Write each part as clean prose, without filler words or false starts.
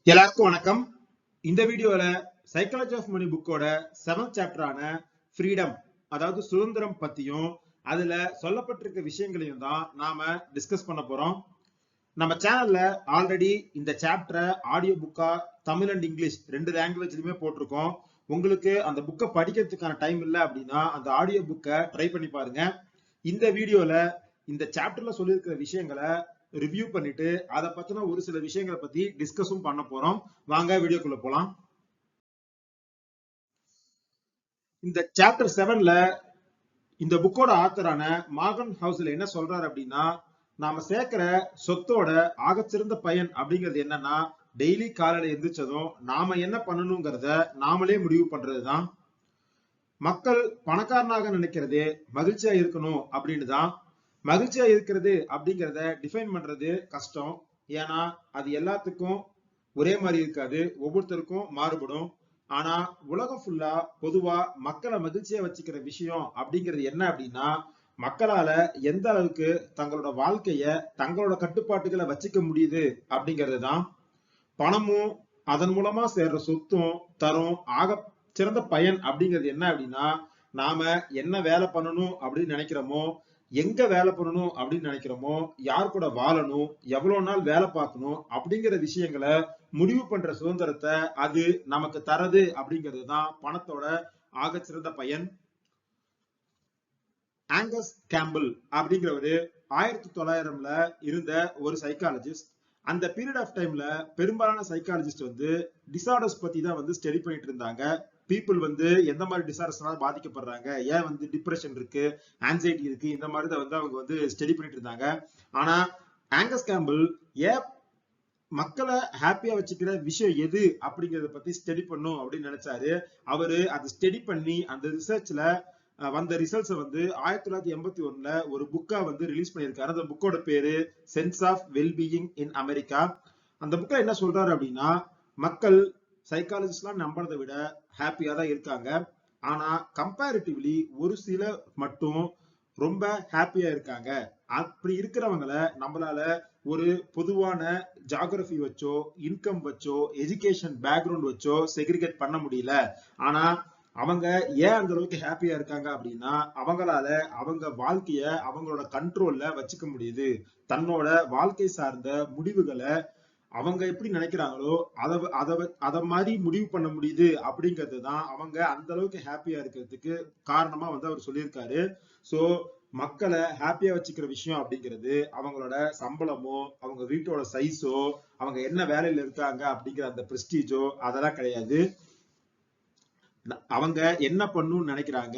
எல்லாருக்கும் வணக்கம். இந்த வீடியோல சைக்காலஜி ஆஃப் மணி புக்கோட 7th சாப்டரான ஃப்ரீடம், அதாவது சுதந்திரம் பத்தியும் அதுல சொல்லப்பட்டிருக்க விஷயங்களையும் தான் நாம டிஸ்கஸ் பண்ண போறோம். நம்ம சேனல்ல ஆல்ரெடி இந்த சாப்டரை ஆடியோ புக்கா தமிழ் அண்ட் இங்கிலீஷ் 2 லாங்குவேஜ்லயுமே போட்டிருக்கோம். உங்களுக்கு அந்த புக்கை படிக்கிறதுக்கான டைம் இல்லை அப்படின்னா அந்த ஆடியோ புக்கை ட்ரை பண்ணி பாருங்க. இந்த வீடியோல இந்த சாப்டர்ல சொல்லியிருக்கிற விஷயங்களை ரிவ்யூ பண்ணிட்டு அதை பத்தின ஒரு சில விஷயங்களை பத்தி டிஸ்கஸும் பண்ண போறோம். வாங்க வீடியோக்குள்ள போலாம். இந்த சாப்டர் 7ல இந்த புக்கோட ஆத்தரான மார்கன் ஹவுஸ்ல என்ன சொல்றாரு அப்படின்னா, நாம சேர்க்கிற சொத்தோட ஆகச்சிறந்த பயன் அப்படிங்கிறது என்னன்னா, டெய்லி காலையில எந்திரிச்சதும் நாம என்ன பண்ணணுங்கிறத நாமளே முடிவு பண்றதுதான். மக்கள் பணக்காரனாக நினைக்கிறதே மகிழ்ச்சியா இருக்கணும் அப்படின்னு தான். மகிழ்ச்சியா இருக்கிறது அப்படிங்கிறத டிஃபைன் பண்றது கஷ்டம். ஏன்னா அது எல்லாத்துக்கும் ஒரே மாதிரி இருக்காது, ஒவ்வொருத்தருக்கும் மாறுபடும். ஆனா உலகம் ஃபுல்லா பொதுவா மக்களை மகிழ்ச்சியா வச்சுக்கிற விஷயம் அப்படிங்கிறது என்ன அப்படின்னா, மக்களால எந்த அளவுக்கு தங்களோட வாழ்க்கைய தங்களோட கட்டுப்பாட்டுகளை வச்சுக்க முடியுது அப்படிங்கிறது தான். பணமும் அதன் மூலமா சேர்ற சொத்தும் தரும் ஆக சிறந்த பயன் அப்படிங்கிறது என்ன அப்படின்னா, நாம என்ன வேலை பண்ணணும் அப்படின்னு நினைக்கிறோமோ, எங்க வேலை பண்ணணும் அப்படின்னு நினைக்கிறோமோ, யார் கூட வாழணும், எவ்வளவு நாள் வேலை பார்க்கணும் அப்படிங்கிற விஷயங்களை முடிவு பண்ற சுதந்திரத்தை அது நமக்கு தரது அப்படிங்கிறது தான் பணத்தோட ஆகச்சிறந்த பயன். ஆங்கஸ் கேம்பிள் அப்படிங்கிறவரு 1900ல இருந்த ஒரு சைக்காலஜிஸ்ட். அந்த பீரியட் ஆஃப் டைம்ல பெரும்பாலான சைக்காலஜிஸ்ட் டிசார்டர்ஸ் பத்தி தான் ஸ்டடி பண்ணிட்டு இருந்தாங்க. பீப்புள் எந்த மாதிரி டிசார்டர்ஸ்னால பாதிக்கப்படுறாங்க, ஏன் டிப்ரெஷன் இருக்கு, ஆன்சைட்டி இருக்கு, இந்த மாதிரி தான் அவங்க ஸ்டடி பண்ணிட்டு இருந்தாங்க. ஆனா ஆங்கஸ் கேம்பிள் ஏன் மக்களை ஹாப்பியா வச்சுக்கிற விஷயம் எது அப்படிங்கறத பத்தி ஸ்டடி பண்ணும் அப்படின்னு நினைச்சாரு. அவரு அதை ஸ்டடி பண்ணி அந்த ரிசர்ச்ல வந்த ரிசல்ட்ஸ் 1981ல ஒரு புக்கா ரிலீஸ் பண்ணியிருக்காரு. அந்த புக்கோட பேரு sense of wellbeing in America. அந்த புக்ல என்ன சொல்றாரு அப்படின்னா, மக்கள் சைக்காலஜிஸ்ட்லாம் நம்புறதை விட ஹாப்பியா தான் இருக்காங்க. ஆனா கம்பேரிட்டிவ்லி ஒரு சிலர் மட்டும் ரொம்ப ஹாப்பியா இருக்காங்க. அப்படி இருக்கிறவங்கள நம்மளால ஒரு பொதுவான ஜியோகிராஃபி வச்சோ, இன்கம் வச்சோ, எஜுகேஷன் பேக்ரவுண்ட் வச்சோ செக்ரிகேட் பண்ண முடியல. ஆனா அவங்க ஏன் அந்த அளவுக்கு ஹாப்பியா இருக்காங்க அப்படின்னா, அவங்களால அவங்க வாழ்க்கைய அவங்களோட கண்ட்ரோல்ல வச்சுக்க முடியுது. தன்னோட வாழ்க்கை சார்ந்த முடிவுகளை அவங்க எப்படி நினைக்கிறாங்களோ அத மாதிரி முடிவு பண்ண முடியுது அப்படிங்கிறது தான் அவங்க அந்த அளவுக்கு ஹாப்பியா இருக்கிறதுக்கு காரணமா அவர் சொல்லியிருக்காரு. சோ மக்களை ஹாப்பியா வச்சுக்கிற விஷயம் அப்படிங்கிறது அவங்களோட சம்பளமோ, அவங்க வீட்டோட சைஸோ, அவங்க என்ன வேலையில இருக்காங்க அப்படிங்கிற அந்த பிரஸ்டீஜோ அதெல்லாம் கிடையாது. அவங்க என்ன பண்ணணும்னு நினைக்கிறாங்க,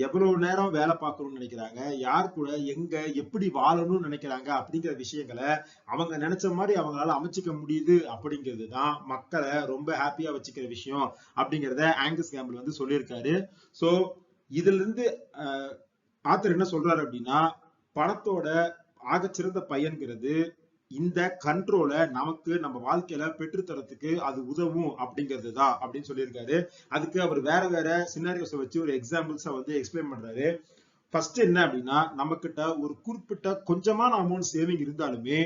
எவ்வளவு நேரம் வேலை பார்க்கணும்னு நினைக்கிறாங்க, யார் கூட எங்க எப்படி வாழணும்னு நினைக்கிறாங்க அப்படிங்கிற விஷயங்களை அவங்க நினைச்ச மாதிரி அவங்களால அமைச்சுக்க முடியுது அப்படிங்கிறது தான் மக்களை ரொம்ப ஹாப்பியா வச்சுக்கிற விஷயம் அப்படிங்கிறத ஆங்கஸ் கேம்பிள் சொல்லியிருக்காரு. சோ இதுல இருந்து ஆத்தர் என்ன சொல்றாரு அப்படின்னா, பணத்தோட ஆகச்சிறந்த பயன்கிறது இந்த கண்ட்ரோலை நமக்கு நம்ம வாழ்க்கையில பெற்றுத்தரத்துக்கு அது உதவும் அப்படிங்கிறது தான் அப்படின்னு சொல்லியிருக்காரு. அதுக்கு அவர் வேற வேற சினாரியோஸை வச்சு ஒரு எக்ஸாம்பிள்ஸா எக்ஸ்பிளைன் பண்றாரு. ஃபர்ஸ்ட் என்ன அப்படின்னா, நம்ம கிட்ட ஒரு குறிப்பிட்ட கொஞ்சமான அமௌண்ட் சேவிங் இருந்தாலுமே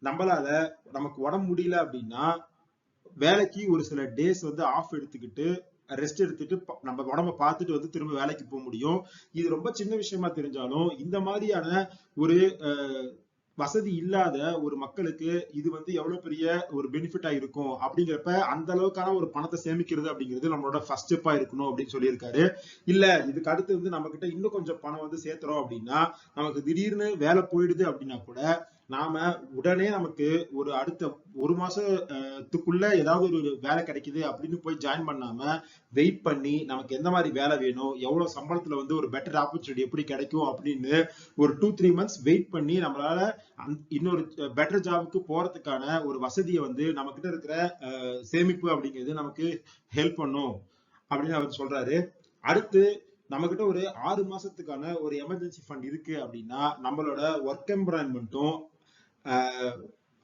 நம்மளால நமக்கு உடம்பு முடியல அப்படின்னா வேலைக்கு ஒரு சில டேஸ் ஆஃப் எடுத்துக்கிட்டு ரெஸ்ட் எடுத்துட்டு நம்ம உடம்ப பார்த்துட்டு திரும்ப வேலைக்கு போக முடியும். இது ரொம்ப சின்ன விஷயமா தெரிஞ்சாலும் இந்த மாதிரியான ஒரு வசதி இல்லாத ஒரு மக்களுக்கு இது எவ்வளவு பெரிய ஒரு பெனிஃபிட்டா இருக்கும் அப்படிங்கிறப்ப அந்த அளவுக்கான ஒரு பணத்தை சேமிக்கிறது அப்படிங்கிறது நம்மளோட ஃபர்ஸ்ட் ஸ்டெப்பா இருக்கணும் அப்படின்னு சொல்லியிருக்காரு. இல்ல இதுக்கு அடுத்து நம்ம கிட்ட இன்னும் கொஞ்சம் பணம் சேர்த்துறோம் அப்படின்னா, நமக்கு திடீர்னு வேலை போயிடுது அப்படின்னா கூட நாம உடனே நமக்கு ஒரு அடுத்த ஒரு மாசத்துக்குள்ள ஏதாவது ஒரு வேலை கிடைக்குது அப்படின்னு போய் ஜாயின் பண்ணாம வெயிட் பண்ணி நமக்கு எந்த மாதிரி வேலை வேணும், எவ்வளவு சம்பளத்துல ஒரு பெட்டர் ஆப்பர்ச்சுனிட்டி எப்படி கிடைக்கும் அப்படின்னு ஒரு 2-3 months வெயிட் பண்ணி நம்மளால இன்னொரு பெட்டர் ஜாபுக்கு போறதுக்கான ஒரு வசதியை நம்ம கிட்ட இருக்கிற சேமிப்பு அப்படிங்கிறது நமக்கு ஹெல்ப் பண்ணும் அப்படின்னு அவர் சொல்றாரு. அடுத்து நம்ம கிட்ட ஒரு 6 மாசத்துக்கான ஒரு எமர்ஜென்சி ஃபண்ட் இருக்கு அப்படின்னா நம்மளோட ஒர்க் என்விரான்மெண்ட்டும்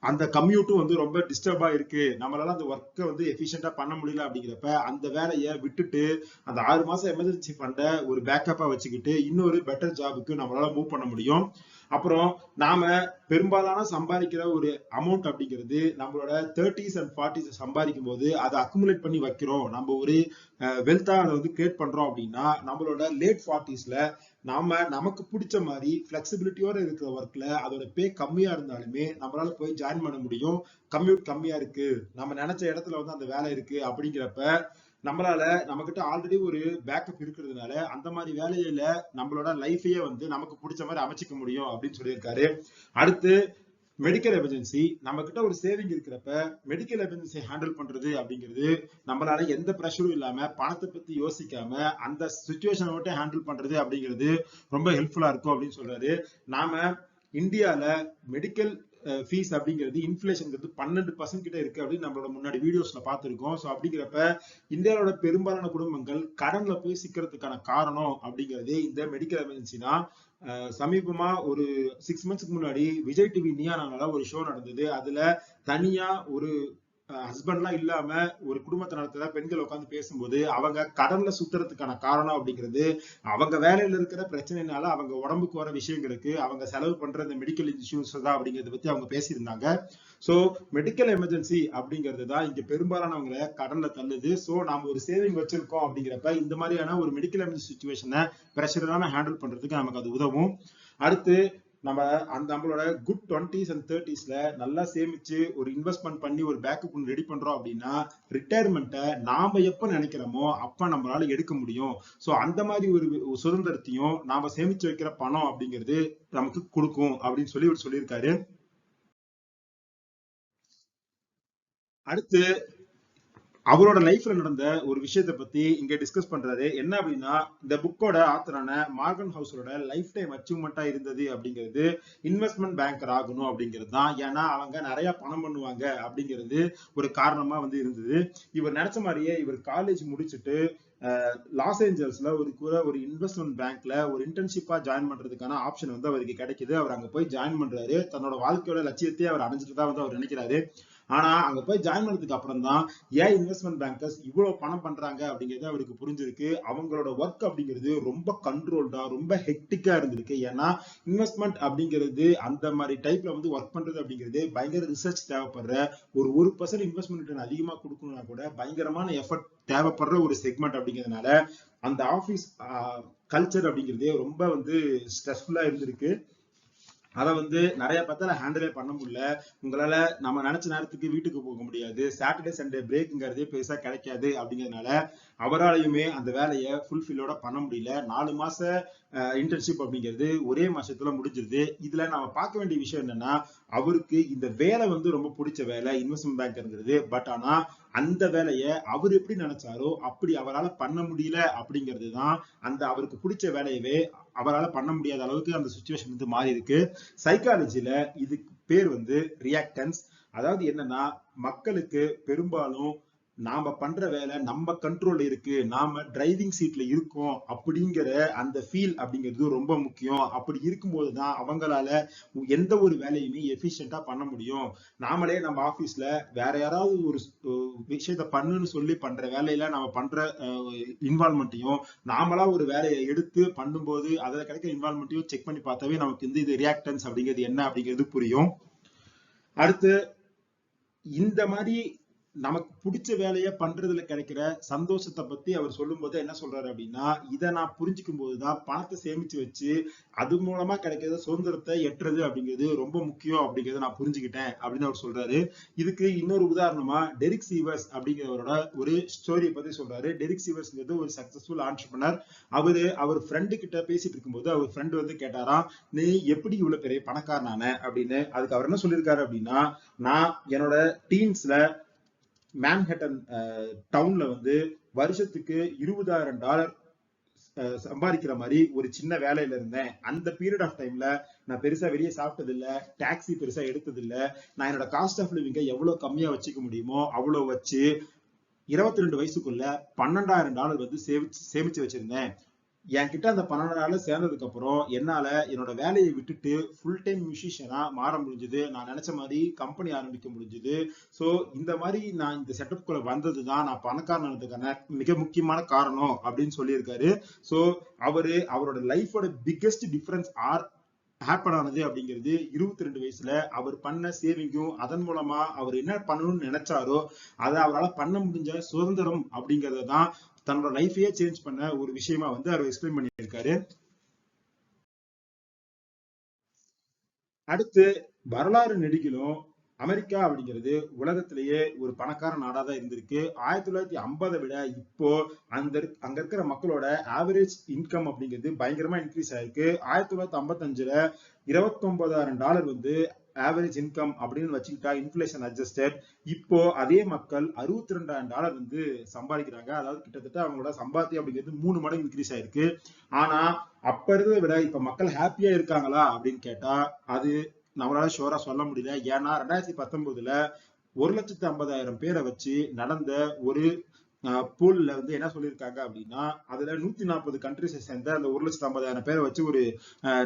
அந்த கம்யூட்டும் ரொம்ப டிஸ்டர்பா இருக்கு, நம்மளால அந்த ஒர்க்கை எஃபிஷியன்டா பண்ண முடியல அப்படிங்கிறப்ப அந்த வேலையை விட்டுட்டு அந்த 6 மாசம் எமர்ஜென்சி ஃபண்டை ஒரு பேக்கப்பா வச்சுக்கிட்டு இன்னொரு பெட்டர் ஜாபுக்கு நம்மளால மூவ் பண்ண முடியும். அப்புறம் நாம பெரும்பாலான சம்பாதிக்கிற ஒரு அமௌண்ட் அப்படிங்கிறது நம்மளோட 30s அண்ட் 40s சம்பாதிக்கும் போது அதை அக்குமுலேட் பண்ணி வைக்கிறோம், நம்ம ஒரு வெல்த்தா அதை வந்து கிரியேட் பண்றோம் அப்படின்னா நம்மளோட லேட் 40ஸ்ல நாம நமக்கு பிடிச்ச மாதிரி பிளெக்சிபிலிட்டியோட இருக்கிற ஒர்க்ல அதோட பே கம்மியா இருந்தாலுமே நம்மளால போய் ஜாயின் பண்ண முடியும். கம்யூட் கம்மியா இருக்கு, நம்ம நினைச்ச இடத்துல வந்து அந்த வேலை இருக்கு அப்படிங்கிறப்ப நம்மளால நம்ம கிட்ட ஆல்ரெடி ஒரு பேக்கப் இருக்கிறதுனால அந்த மாதிரி வேலையில நம்மளோட லைஃபையே வந்து நமக்கு பிடிச்ச மாதிரி அமைச்சிக்க முடியும் அப்படின்னு சொல்லியிருக்காரு. அடுத்து மெடிக்கல் எமர்ஜென்சி, நம்ம கிட்ட ஒரு சேவிங் இருக்கிறப்ப மெடிக்கல் எமர்ஜென்சி ஹேண்டில் பண்றது அப்படிங்கிறது நம்மளால எந்த ப்ரெஷரும் இல்லாம பணத்தை பத்தி யோசிக்காம அந்த சுச்சுவேஷனை மட்டும் ஹேண்டில் பண்றது அப்படிங்கிறது ரொம்ப ஹெல்ப்ஃபுல்லா இருக்கும் அப்படின்னு சொல்றாரு. நாம இந்தியால மெடிக்கல் ஃபீஸ் அப்படிங்கிறது இன்ஃபிளேஷன்ங்கிறது 12% கிட்ட இருக்கு அப்படின்னு நம்மளோட முன்னாடி வீடியோஸ்ல பார்த்திருக்கோம். ஸோ அப்படிங்கிறப்ப இந்தியாவோட பெரும்பாலான குடும்பங்கள் கடன்ல போய் சிக்கிறதுக்கான காரணம் அப்படிங்கிறது இந்த மெடிக்கல் எமர்ஜென்சி தான். சமீபமா ஒரு 6 மந்த்ஸ்க்கு முன்னாடி விஜய் டிவி நியானால ஒரு ஷோ நடந்தது. அதுல தனியா ஒரு ஹஸ்பண்ட்லாம் இல்லாம ஒரு குடும்பத்தை நடத்துற பெண்கள் உட்காந்து பேசும்போது அவங்க கடன்ல சுத்துறதுக்கான காரணம் அப்படிங்கிறது அவங்க வேலையில இருக்கிற பிரச்சனைனால அவங்க உடம்புக்கு வர விஷயங்களுக்கு அவங்க செலவு பண்ற இந்த மெடிக்கல் இன்சூரன்ஸ் தான் அப்படிங்கறத பத்தி அவங்க பேசியிருந்தாங்க. சோ மெடிக்கல் எமர்ஜென்சி அப்படிங்கிறது தான் இங்க பெரும்பாலானவங்களை கடன்ல தள்ளுது. சோ நாம ஒரு சேவிங் வச்சிருக்கோம் அப்படிங்கிறப்ப இந்த மாதிரியான ஒரு மெடிக்கல் எமர்ஜென்சி சுச்சுவேஷனை பிரஷரான ஹேண்டில் பண்றதுக்கு நமக்கு அது உதவும். அடுத்து நம்ம நம்மளோட குட் 20s அண்ட் 30ஸ்ல நல்லா சேமிச்சு ஒரு இன்வெஸ்ட்மெண்ட் பண்ணி ஒரு பேக்கப் ஒன்று ரெடி பண்றோம் அப்படின்னா ரிட்டையர்மெண்ட்டை நாம எப்ப நினைக்கிறோமோ அப்ப நம்மளால எடுக்க முடியும். சோ அந்த மாதிரி ஒரு சுதந்திரத்தையும் நாம சேமிச்சு வைக்கிற பணம் அப்படிங்கிறது நமக்கு கொடுக்கும் அப்படின்னு சொல்லி இவர் சொல்லியிருக்காரு. அடுத்து அவரோட லைஃப்ல நடந்த ஒரு விஷயத்தை பத்தி இங்க டிஸ்கஸ் பண்றாரு. என்ன அப்படின்னா இந்த புக்கோட ஆத்தரான மார்கன் ஹவுஸரோட லைஃப் டைம் அச்சீவ்மெண்டா இருந்தது அப்படிங்கிறது இன்வெஸ்ட்மெண்ட் பேங்கர் ஆகணும் அப்படிங்கிறது தான். ஏன்னா அவங்க நிறைய பணம் பண்ணுவாங்க அப்படிங்கிறது ஒரு காரணமா வந்து இருந்தது. இவர் நினைச்ச மாதிரியே இவர் காலேஜ் முடிச்சுட்டு லாஸ் ஏஞ்சல்ஸ்ல ஒரு இன்வெஸ்ட்மெண்ட் பேங்க்ல ஒரு இன்டர்ன்ஷிப்பா ஜாயின் பண்றதுக்கான ஆப்ஷன் வந்து அவருக்கு கிடைக்குது. அவர் அங்க போய் ஜாயின் பண்றாரு. தன்னோட வாழ்க்கையோட லட்சியத்தையே அவர் அடைஞ்சிட்டு தான் வந்து அவர் நினைக்கிறாரு. ஆனா அங்க போய் ஜாயின் பண்ணதுக்கு அப்புறம் தான் ஏன் இன்வெஸ்ட்மெண்ட் பேங்கர்ஸ் இவ்வளவு பணம் பண்றாங்க அப்படிங்கிறது அவருக்கு புரிஞ்சிருக்கு. அவங்களோட ஒர்க் அப்படிங்கிறது ரொம்ப கண்ட்ரோல்டா ரொம்ப ஹெக்டிக்கா இருந்திருக்கு. ஏன்னா இன்வெஸ்ட்மெண்ட் அப்படிங்கிறது அந்த மாதிரி டைப்ல வந்து ஒர்க் பண்றது அப்படிங்கிறது பயங்கர ரிசர்ச் தேவைப்படுற ஒரு 1% இன்வெஸ்ட்மெண்ட் அதிகமா கொடுக்கணும்னா கூட பயங்கரமான எஃபர்ட் தேவைப்படுற ஒரு செக்மெண்ட் அப்படிங்கிறதுனால அந்த ஆபீஸ் கல்ச்சர் அப்படிங்கிறதே ரொம்ப வந்து ஸ்ட்ரெஸ்ஃபுல்லா இருந்திருக்கு. அதை வந்து நிறைய பத்தால ஹேண்டிலே பண்ண முடியல. உங்களால நம்ம நினைச்ச நேரத்துக்கு வீட்டுக்கு போக முடியாது, சாட்டர்டே சண்டே பிரேக்குங்கிறதே பெருசா கிடைக்காது அப்படிங்கிறதுனால அவராலையுமே அந்த வேலையை ஃபுல்ஃபில்லோட பண்ண முடியல. 4 மாச இன்டர்ன்ஷிப் அப்படிங்கிறது ஒரே மாசத்துல முடிஞ்சிருது. இதுல நம்ம பார்க்க வேண்டிய விஷயம் என்னன்னா அவருக்கு இந்த வேலை வந்து ரொம்ப பிடிச்ச வேலை இன்வெஸ்ட்மெண்ட் பேங்கர்ங்கிறது. பட் ஆனா அந்த வேலையை அவர் எப்படி நினைச்சாரோ அப்படி அவரால் பண்ண முடியல அப்படிங்கிறது தான் அந்த அவருக்கு பிடிச்ச வேலையவே அவரால் பண்ண முடியாத அளவுக்கு அந்த சுச்சுவேஷன் வந்து மாறி இருக்கு. சைக்காலஜில இதுக்கு பேர் வந்து ரியாக்டன்ஸ். அதாவது என்னன்னா மக்களுக்கு பெரும்பாலும் நாம பண்ற வேலை நம்ம கண்ட்ரோல் இருக்கு, நாம டிரைவிங் சீட்ல இருக்கோம் அப்படிங்கிற அந்த ஃபீல் அப்படிங்கிறது ரொம்ப முக்கியம். அப்படி இருக்கும்போதுதான் அவங்களால எந்த ஒரு வேலையுமே எஃபிஷியன்டா பண்ண முடியும். நாமளே நம்ம ஆபீஸ்ல வேற யாராவது ஒரு விஷயத்த பண்ணுன்னு சொல்லி பண்ற வேலையில நம்ம பண்ற இன்வால்மெண்ட்டையும் நாமளா ஒரு வேலையை எடுத்து பண்ணும்போது அதுல கிடைக்கிற இன்வால்மெண்ட்டையும் செக் பண்ணி பார்த்தாவே நமக்கு இந்த இது ரியாக்டன்ஸ் அப்படிங்கிறது என்ன அப்படிங்கிறது புரியும். அடுத்து இந்த மாதிரி நமக்கு பிடிச்ச வேலையை பண்றதுல கிடைக்கிற சந்தோஷத்தை பத்தி அவர் சொல்லும் போது என்ன சொல்றாரு அப்படின்னா இதை நான் புரிஞ்சுக்கும் போதுதான் பணத்தை சேமிச்சு வச்சு அது மூலமா கிடைக்கிற சுதந்திரத்தை எட்டுறது அப்படிங்கிறது ரொம்ப முக்கியம் அப்படிங்கறத நான் புரிஞ்சுக்கிட்டேன் அப்படின்னு அவர் சொல்றாரு. இதுக்கு இன்னொரு உதாரணமா டெரிக் சீவர்ஸ் அப்படிங்கிறவரோட ஒரு ஸ்டோரியை பத்தி சொல்றாரு. டெரிக் சீவர்ஸ்ங்கிறது ஒரு சக்சஸ்ஃபுல் ஆண்டர்பிரனர். அவர் ஃப்ரெண்டு கிட்ட பேசிட்டு இருக்கும்போது அவர் ஃப்ரெண்டு வந்து கேட்டாராம், நீ எப்படி இவ்வளவு பெரிய பணக்காரனான அப்படின்னு. அதுக்கு அவர் என்ன சொல்லியிருக்காரு அப்படின்னா, நான் என்னோட டீன்ஸ்ல மேன்ஹட்டன் டவுன்ல வந்து வருஷத்துக்கு $20,000 சம்பாதிக்கிற மாதிரி ஒரு சின்ன வேலையில இருந்தேன். அந்த பீரியட் ஆஃப் டைம்ல நான் பெருசா வெளியே சாப்பிட்டது இல்ல, டாக்ஸி பெருசா எடுத்தது இல்ல. நான் என்னோட காஸ்ட் ஆஃப் லிவிங்க எவ்வளவு கம்மியா வச்சுக்க முடியுமோ அவ்வளவு வச்சு 22 வயசுக்குள்ள $12,000 வந்து சேமிச்சு வச்சிருந்தேன். என்கிட்ட அந்த 12 சேர்ந்ததுக்கு அப்புறம் என்னால என்னோட வேலையை விட்டுட்டு ஃபுல் டைம் மியூசிஷியனா மாற முடிஞ்சது. நான் நினைச்ச மாதிரி கம்பெனி ஆரம்பிக்க முடிஞ்சது. சோ இந்த மாதிரி நான் இந்த செட்டப்குள்ள வந்ததுதான் நான் பணக்காரனானதுக்கான மிக முக்கியமான காரணம் அப்படின்னு சொல்லியிருக்காரு. சோ அவரோட லைஃபோட பிக்கெஸ்ட் டிஃபரன்ஸ் ஹேப்பன் ஆனது அப்படிங்கிறது 22 வயசுல அவர் பண்ண சேவிங்கும், அதன் மூலமா அவர் என்ன பண்ணணும்னு நினைச்சாரோ அதை அவரால் பண்ண முடிஞ்ச சுதந்திரம் அப்படிங்கறத தான் தன்னோட லைஃபையே சேஞ்ச் பண்ண ஒரு விஷயமா வந்து அவர் எக்ஸ்பிளைன் பண்ணியிருக்காரு. அடுத்து வரலாறு நெடுகிலும் அமெரிக்கா அப்படிங்கிறது உலகத்திலேயே ஒரு பணக்கார நாடா தான் இருந்திருக்கு. 1950 விட இப்போ அங்க இருக்கிற மக்களோட ஆவரேஜ் இன்கம் அப்படிங்கிறது பயங்கரமா இன்க்ரீஸ் ஆயிருக்கு. 1955ல $29,000 வந்து ஆவரேஜ் இன்கம் அப்படின்னு வச்சுக்கிட்டா இன்ஃபிளேஷன் அட்ஜஸ்டட். இப்போ அதே மக்கள் $62,000 வந்து சம்பாதிக்கிறாங்க. அதாவது கிட்டத்தட்ட அவங்களோட சம்பாத்தியம் அப்படிங்கிறது 3 மடங்கு இன்க்ரீஸ் ஆயிருக்கு. ஆனா அப்ப இருந்ததை விட இப்ப மக்கள் ஹாப்பியா இருக்காங்களா அப்படின்னு கேட்டா அது நம்மளால ஷோரா சொல்ல முடியல. ஏன்னா 2019ல 1,50,000 பேரை வச்சு நடந்த ஒரு பூல்ல வந்து என்ன சொல்லியிருக்காங்க அப்படின்னா அதுல 140 கண்ட்ரிஸை சேர்ந்த அந்த 1,50,000 பேரை வச்சு ஒரு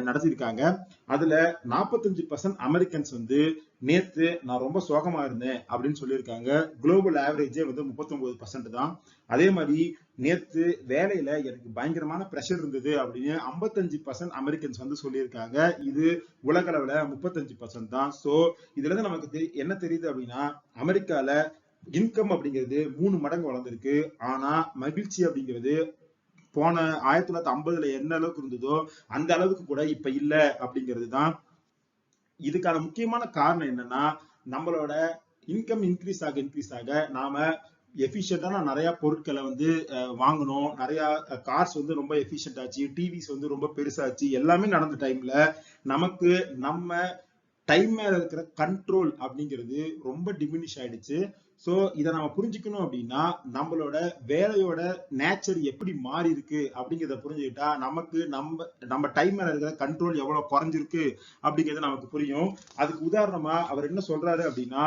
நடத்திருக்காங்க. அதுல 45% அமெரிக்கன்ஸ் வந்து நேத்து நான் ரொம்ப சோகமா இருந்தேன் அப்படின்னு சொல்லியிருக்காங்க. குளோபல் ஆவரேஜே வந்து 39% தான். அதே மாதிரி நேத்து வேலையில எனக்கு பயங்கரமான பிரஷர் இருந்தது அப்படின்னு 55% அமெரிக்கன்ஸ் வந்து சொல்லியிருக்காங்க. இது உலக அளவுல 35% தான். சோ இதுல இருந்து நமக்கு என்ன தெரியுது அப்படின்னா அமெரிக்கால இன்கம் அப்படிங்கிறது 3 மடங்கு வளர்ந்திருக்கு. ஆனா மகிழ்ச்சி அப்படிங்கிறது போன 1950ல என்ன அளவுக்கு இருந்ததோ அந்த அளவுக்கு கூட இப்ப இல்ல அப்படிங்கிறது தான். இதுக்கான முக்கியமான காரணம் என்னன்னா நம்மளோட இன்கம் இன்க்ரீஸ் ஆக நாம எஃபிஷியன்டான நிறைய பொருட்களை வந்து வாங்கணும். நிறைய கார்ஸ் வந்து ரொம்ப எஃபிஷியன்ட் ஆச்சு, டிவிஸ் வந்து ரொம்ப பெருசாச்சு. எல்லாமே நடந்த டைம்ல நமக்கு நம்ம டைம் மேல இருக்கிற கண்ட்ரோல் அப்படிங்கிறது ரொம்ப டிமினிஷ் ஆயிடுச்சு. சோ இதை நம்ம புரிஞ்சுக்கணும் அப்படின்னா நம்மளோட வேலையோட நேச்சர் எப்படி மாறி இருக்கு அப்படிங்கிறத புரிஞ்சுக்கிட்டா நமக்கு நம்ம டைம் மேல இருக்கிற கண்ட்ரோல் எவ்வளவு குறைஞ்சிருக்கு அப்படிங்கிறது நமக்கு புரியும். அதுக்கு உதாரணமா அவர் என்ன சொல்றாரு அப்படின்னா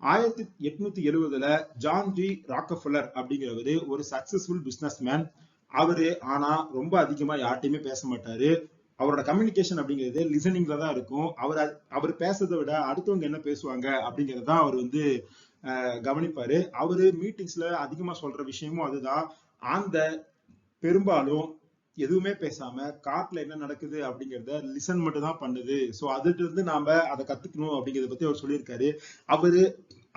1870ல ஜான் டி ராக்கஃபெல்லர் அப்படிங்கிறவரு ஒரு சக்சஸ்ஃபுல் பிசினஸ் மேன். அவரு ஆனா ரொம்ப அதிகமா யார்ட்டையுமே பேச மாட்டாரு. அவரோட கம்யூனிகேஷன் அப்படிங்கிறது லிசனிங்ல தான் இருக்கும். அவர் பேசுறதை விட அடுத்தவங்க என்ன பேசுவாங்க அப்படிங்கறதான் அவர் வந்து கவனிப்பாரு. அவரு மீட்டிங்ஸ்ல அதிகமா சொல்ற விஷயமும் அதுதான். அந்த பெரும்பாலும் எதுவுமே பேசாம காட்டுல என்ன நடக்குது அப்படிங்கறத லிசன் மட்டும் தான் பண்ணுது. சோ அதுல இருந்து நாம அதை கத்துக்கணும் அப்படிங்கறத பத்தி அவர் சொல்லியிருக்காரு. அவரு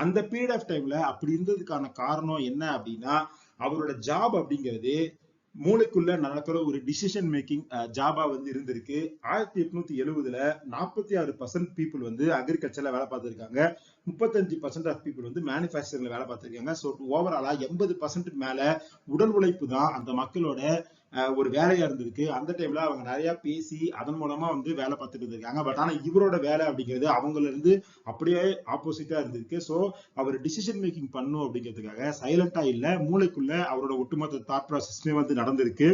அந்த பீரியட் ஆஃப் டைம்ல அப்படி இருந்ததுக்கான காரணம் என்ன அப்படின்னா அவரோட ஜாப் அப்படிங்கிறது மூளைக்குள்ள நடக்கிற ஒரு டிசிஷன் மேக்கிங் ஜாபா வந்து இருந்திருக்கு. 1870ல 46% பீப்புள் வந்து அக்ரிகல்ச்சர்ல வேலை பார்த்திருக்காங்க. 35% ஆஃப் பீப்புள் வந்து மேனுஃபேக்சரிங்ல வேலை பார்த்திருக்காங்க. ஸோ ஓவராலா 80% மேல உடல் உழைப்பு தான் அந்த மக்களோட ஒரு வேலையா இருந்திருக்கு. அந்த டைம்ல அவங்க நிறைய பேசி அதன் மூலமா வந்து வேலை பார்த்துட்டு இருந்திருக்காங்க. பட் ஆனா இவரோட வேலை அப்படிங்கிறது அவங்கள இருந்து அப்படியே ஆப்போசிட்டா இருந்திருக்கு. ஸோ அவர் டிசிஷன் மேக்கிங் பண்ணும் அப்படிங்கிறதுக்காக சைலண்டா இல்ல, மூளைக்குள்ள அவரோட ஒட்டுமொத்த தாட் ப்ராசஸ்மே வந்து நடந்திருக்கு.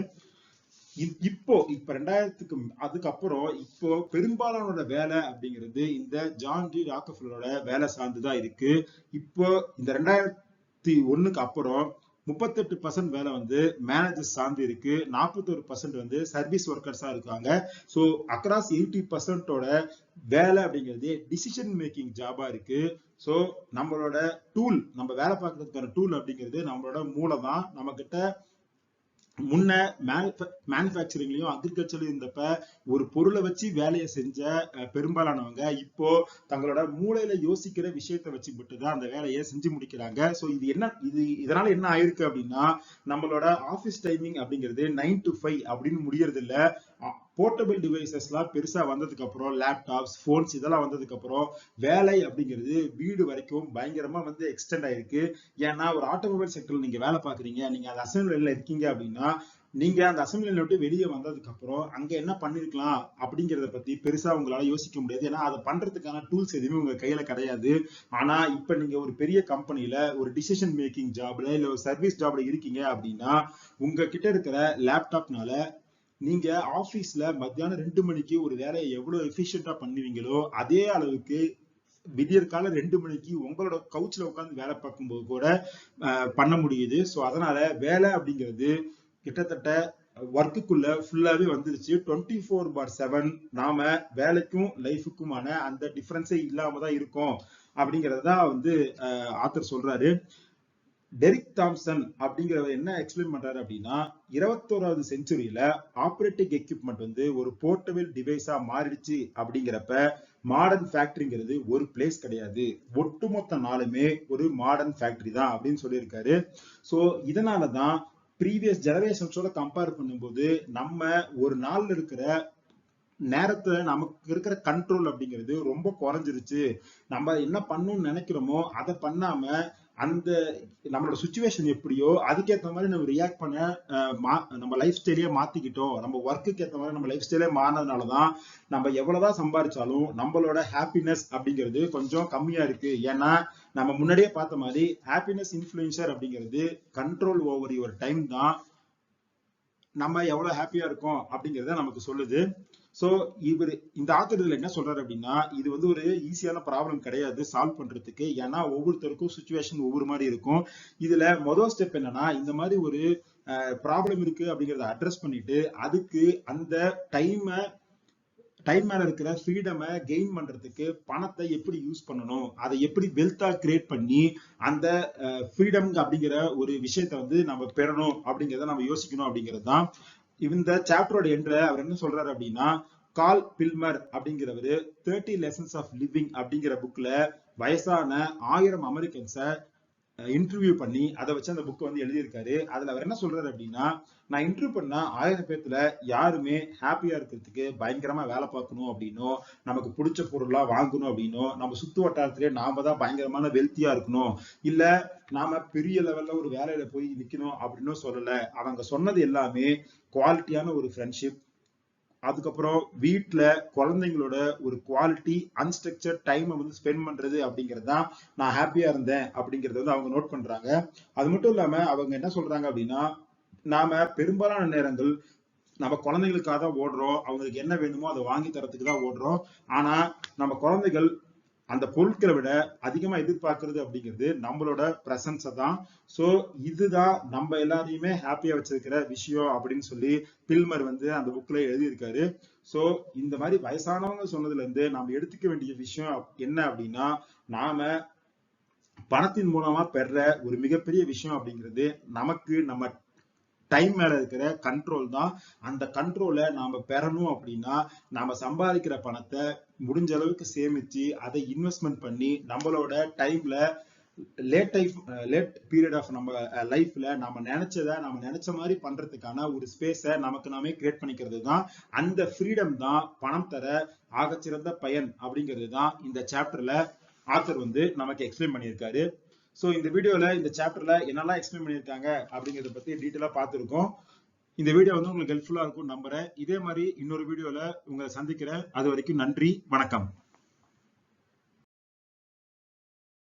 இப்ப 2000க்கு அதுக்கப்புறம் இப்போ பெரும்பாலானோட வேலை அப்படிங்கிறது இந்த ஜான் டி ராக்கஃபெல்லரோட வேலை சார்ந்துதான் இருக்கு. இப்போ இந்த 2001க்கு அப்புறம் 38% வேலை வந்து மேனேஜர்ஸ் சார்ந்து இருக்கு. 41% வந்து சர்வீஸ் ஒர்க்கர்ஸா இருக்காங்க. ஸோ அக்ராஸ் 80%ஓட வேலை அப்படிங்கிறது டிசிஷன் மேக்கிங் ஜாபா இருக்கு. ஸோ நம்மளோட டூல், நம்ம வேலை பார்க்கறதுக்கான டூல் அப்படிங்கிறது நம்மளோட மூளை தான். நம்ம கிட்ட முன்ன மேனுஃபேக்சரிங்லயும் அக்ரிகல்ச்சர்லயும் இருந்தப்ப ஒரு பொருளை வச்சு வேலையை செஞ்ச பெரும்பாலானவங்க இப்போ தங்களோட மூளையில யோசிக்கிற விஷயத்த வச்சு மட்டும்தான் அந்த வேலையை செஞ்சு முடிக்கிறாங்க. ஸோ இதனால என்ன ஆயிருக்கு அப்படின்னா நம்மளோட ஆபீஸ் டைமிங் அப்படிங்கிறது 9 to 5 அப்படின்னு முடியறது இல்ல. போர்ட்டபிள் டிவைசஸ் எல்லாம் பெருசா வந்ததுக்கு அப்புறம் லேப்டாப்ஸ், போன்ஸ் இதெல்லாம் வந்ததுக்கு அப்புறம் வேலை அப்படிங்கிறது வீடு வரைக்கும் பயங்கரமா வந்து எக்ஸ்டெண்ட் ஆயிருக்கு. ஏன்னா ஒரு ஆட்டோமொபைல் செக்டர்ல நீங்க வேலை பாக்குறீங்க, நீங்க அந்த அசம்பிளில இருக்கீங்க அப்படின்னா நீங்க அந்த அசம்பிளில விட்டு வெளியே வந்ததுக்கு அப்புறம் அங்க என்ன பண்ணிருக்கலாம் அப்படிங்கறத பத்தி பெருசா உங்களால யோசிக்க முடியாது. ஏன்னா அதை பண்றதுக்கான டூல்ஸ் எதுவுமே உங்க கையில கிடையாது. ஆனா இப்ப நீங்க ஒரு பெரிய கம்பெனில ஒரு டிசிஷன் மேக்கிங் ஜாப்ல இல்ல ஒரு சர்வீஸ் ஜாப்ல இருக்கீங்க அப்படின்னா உங்க கிட்ட இருக்கிற லேப்டாப்னால நீங்க ஆபீஸ்ல மத்தியானம் 2 மணிக்கு ஒரு வேலையை எவ்வளவு எஃபிஷியன்டா பண்ணுவீங்களோ அதே அளவுக்கு விடியற்கால 2 மணிக்கு உங்களோட கவுச்ல உட்காந்து வேலை பார்க்கும்போது கூட பண்ண முடியுது. ஸோ அதனால வேலை அப்படிங்கிறது கிட்டத்தட்ட ஒர்க்குக்குள்ள ஃபுல்லாவே வந்துருச்சு. 24/7 நாம வேலைக்கும் லைஃபுக்குமான அந்த டிஃபரன்ஸே இல்லாம தான் இருக்கும் அப்படிங்கறதான் வந்து ஆத்தர் சொல்றாரு. டெரிக் தாம்சன் அப்படிங்கிறவர் என்ன எக்ஸ்பிளைன் பண்றாரு அப்படின்னா, 21வது செஞ்சுரியில ஆப்ரேட்டிங் எக்யூப்மெண்ட் வந்து ஒரு போர்ட்டபிள் டிவைஸா மாறிடுச்சு அப்படிங்கிறப்ப மாடர்ன் ஃபேக்டரிங்கிறது ஒரு பிளேஸ் கிடையாது, ஒட்டுமொத்த நாளுமே ஒரு மாடர்ன் ஃபேக்டரி தான் அப்படின்னு சொல்லியிருக்காரு. சோ இதனாலதான் ப்ரீவியஸ் ஜெனரேஷன்ஸோட கம்பேர் பண்ணும்போது நம்ம ஒரு நாள்ல இருக்கிற நேரத்துல நமக்கு இருக்கிற கண்ட்ரோல் அப்படிங்கிறது ரொம்ப குறைஞ்சிருச்சு. நம்ம என்ன பண்ணணும்னு நினைக்கிறோமோ அதை பண்ணாம அந்த நம்மளோட சுச்சுவேஷன் எப்படியோ அதுக்கேற்ற மாதிரி நம்ம ரியாக்ட் பண்ண நம்ம லைஃப் ஸ்டைலே மாத்திக்கிட்டோம். நம்ம ஒர்க்குக்கு ஏற்ற மாதிரி நம்ம லைஃப் ஸ்டைலே மாறினதுனாலதான் நம்ம எவ்வளவுதான் சம்பாதிச்சாலும் நம்மளோட ஹாப்பினஸ் அப்படிங்கிறது கொஞ்சம் கம்மியா இருக்கு. ஏன்னா நம்ம முன்னாடியே பார்த்த மாதிரி ஹாப்பினஸ் இன்ஃபுளுசர் அப்படிங்கிறது கண்ட்ரோல் ஓவர் யுவர் டைம் தான் நம்ம எவ்வளவு ஹாப்பியா இருக்கோம் அப்படிங்கறத நமக்கு சொல்லுது. சோ இந்த ஆத்தர் இதுல என்ன சொல்றாரு அப்படின்னா, இது வந்து ஒரு ஈஸியான ப்ராப்ளம் கிடையாது சால்வ் பண்றதுக்கு. ஏன்னா ஒவ்வொருத்தருக்கும் சுச்சுவேஷன் ஒவ்வொரு மாதிரி இருக்கும். இதுல முதல் ஸ்டெப் என்னன்னா, இந்த மாதிரி ஒரு ப்ராப்ளம் இருக்கு அப்படிங்கறத அட்ரஸ் பண்ணிட்டு அதுக்கு அந்த டைம் மேல இருக்கிற ஃப்ரீடமை கெயின் பண்றதுக்கு பணத்தை எப்படி யூஸ் பண்ணணும், அதை எப்படி வெல்த்தா கிரியேட் பண்ணி அந்த ஃப்ரீடம் அப்படிங்கிற ஒரு விஷயத்த வந்து நம்ம பெறணும் அப்படிங்கிறத நம்ம யோசிக்கணும் அப்படிங்கிறது தான் இந்த சாப்டரோட எண்ட்ல அவர் என்ன சொல்றாரு அப்படின்னா, கால் பில்மர் அப்படிங்கிறவரு 30 லெசன்ஸ் ஆஃப் லிவிங் அப்படிங்கிற புக்ல வயசான 1000 அமெரிக்கன்ஸை இன்டர்வியூ பண்ணி அதை வச்சு அந்த புக் வந்து எழுதியிருக்காரு. அதுல அவர் என்ன சொல்றாரு அப்படின்னா, நான் இன்டர்வியூ பண்ண 1000 பேர்த்துல யாருமே ஹாப்பியா இருக்கிறதுக்கு பயங்கரமா வேலை பார்க்கணும் அப்படின்னும், நமக்கு பிடிச்ச பொருளா வாங்கணும் அப்படின்னும், நம்ம சுத்து வட்டாரத்திலே நாம தான் பயங்கரமான வெல்த்தியா இருக்கணும், இல்ல நாம பெரிய லெவல்ல ஒரு வேலையில போய் நிக்கணும் அப்படின்னு சொல்லல. அவங்க சொன்னது எல்லாமே குவாலிட்டியான ஒரு ஃப்ரெண்ட்ஷிப், அதுக்கப்புறம் வீட்டுல குழந்தைங்களோட ஒரு குவாலிட்டி அன்ஸ்ட்ரக்சர்ட் டைம் வந்து ஸ்பெண்ட் பண்றது அப்படிங்கிறது தான் நான் ஹாப்பியா இருந்தேன் அப்படிங்கறத வந்து அவங்க நோட் பண்றாங்க. அது மட்டும் இல்லாம அவங்க என்ன சொல்றாங்க அப்படின்னா, நாம பெரும்பாலான நேரங்கள் நம்ம குழந்தைகளுக்காக தான் ஓடுறோம், அவங்களுக்கு என்ன வேணுமோ அதை வாங்கி தரத்துக்கு தான் ஓடுறோம். ஆனா நம்ம குழந்தைகள் அந்த பொருட்களை விட அதிகமா எதிர்பார்க்கறது அப்படிங்கிறது நம்மளோட பிரசன்ஸை தான். சோ இதுதான் நம்ம எல்லாரையுமே ஹாப்பியா வச்சிருக்கிற விஷயம் அப்படின்னு சொல்லி பில்மர் வந்து அந்த புக்ல எழுதியிருக்காரு. சோ இந்த மாதிரி வயசானவங்க சொன்னதுல இருந்து நாம எடுத்துக்க வேண்டிய விஷயம் என்ன அப்படின்னா, நாம பணத்தின் மூலமா பெற ஒரு மிகப்பெரிய விஷயம் அப்படிங்கிறது நமக்கு நம்ம டைம் மேல இருக்கிற கண்ட்ரோல் தான். அந்த கண்ட்ரோலை நாம பெறணும் அப்படின்னா நாம சம்பாதிக்கிற பணத்தை முடிஞ்ச அளவுக்கு சேமிச்சு அதை இன்வெஸ்ட்மெண்ட் பண்ணி நம்மளோட டைம்ல லேட் பீரியட் ஆஃப் நம்ம லைஃப்ல நம்ம நினைச்ச மாதிரி பண்றதுக்கான ஒரு ஸ்பேஸை நமக்கு நாமே கிரியேட் பண்ணிக்கிறது தான். அந்த ஃப்ரீடம் தான் பணம் தர ஆகச்சிறந்த பயன் அப்படிங்கிறது தான் இந்த சாப்டர்ல ஆத்தர் வந்து நமக்கு எக்ஸ்பிளைன் பண்ணியிருக்காரு. சோ இந்த வீடியோல இந்த சாப்டர்ல என்னெல்லாம் எக்ஸ்பிளைன் பண்ணியிருக்காங்க அப்படிங்கறத பத்தி டீட்டெயிலா பார்த்திருக்கோம். இந்த வீடியோ வந்து உங்களுக்கு ஹெல்ப்ஃபுல்லா இருக்கும் நம்புறேன். இதே மாதிரி இன்னொரு வீடியோல உங்களை சந்திக்கிறேன். அது வரைக்கும் நன்றி, வணக்கம்.